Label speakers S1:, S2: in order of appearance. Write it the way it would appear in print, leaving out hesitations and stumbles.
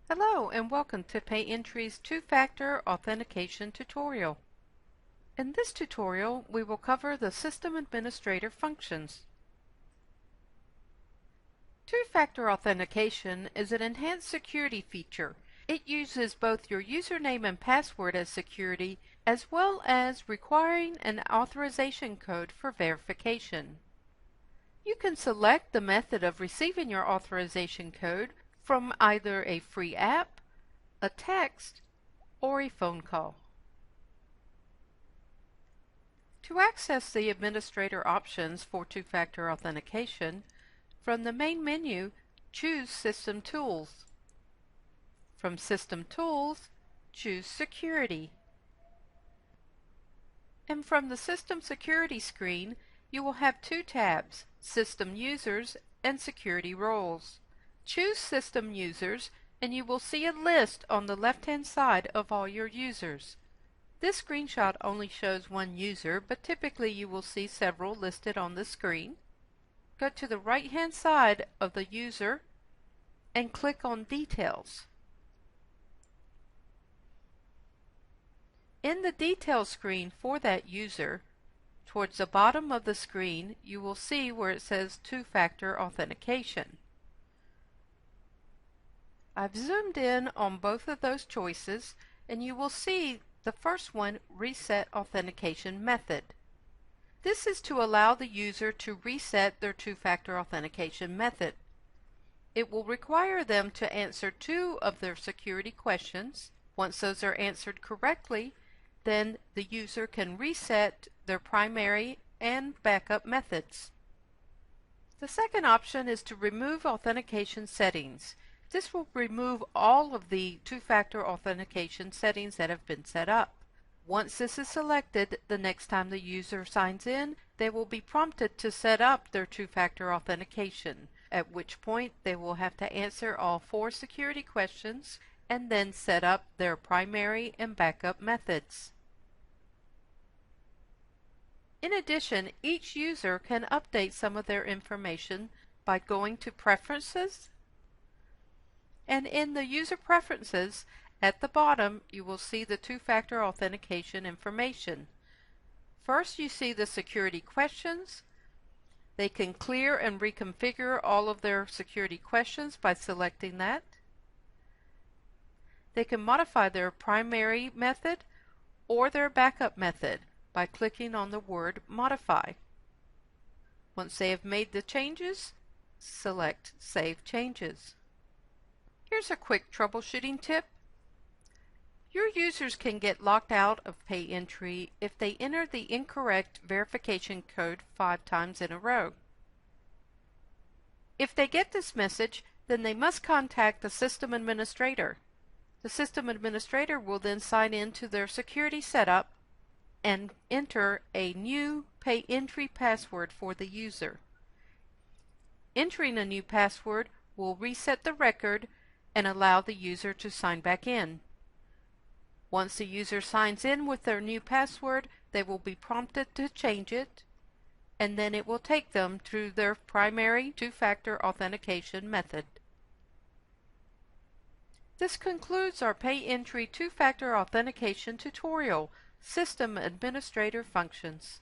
S1: Hello and welcome to Payentry's two-factor authentication tutorial. In this tutorial, we will cover the system administrator functions. Two-factor authentication is an enhanced security feature. It uses both your username and password as security, as well as requiring an authorization code for verification. You can select the method of receiving your authorization code from either a free app, a text, or a phone call. To access the administrator options for two-factor authentication, from the main menu, choose System Tools. From System Tools, choose Security. And from the System Security screen, you will have two tabs, System Users and Security Roles. Choose System Users and you will see a list on the left-hand side of all your users. This screenshot only shows one user, but typically you will see several listed on the screen. Go to the right-hand side of the user and click on Details. In the Details screen for that user, towards the bottom of the screen, you will see where it says Two-Factor Authentication. I've zoomed in on both of those choices, and you will see the first one, Reset Authentication Method. This is to allow the user to reset their two-factor authentication method. It will require them to answer two of their security questions. Once those are answered correctly, then the user can reset their primary and backup methods. The second option is to remove authentication settings. This will remove all of the two-factor authentication settings that have been set up. Once this is selected, the next time the user signs in, they will be prompted to set up their two-factor authentication, at which point they will have to answer all 4 security questions and then set up their primary and backup methods. In addition, each user can update some of their information by going to Preferences, and in the User Preferences, at the bottom, you will see the two-factor authentication information. First, you see the security questions. They can clear and reconfigure all of their security questions by selecting that. They can modify their primary method or their backup method by clicking on the word Modify. Once they have made the changes, select Save Changes. Here's a quick troubleshooting tip. Your users can get locked out of Payentry if they enter the incorrect verification code 5 times in a row. If they get this message, then they must contact the system administrator. The system administrator will then sign in to their security setup and enter a new Payentry password for the user. Entering a new password will reset the record and allow the user to sign back in. Once the user signs in with their new password, they will be prompted to change it, and then it will take them through their primary two-factor authentication method. This concludes our Payentry two-factor authentication tutorial, System Administrator Functions.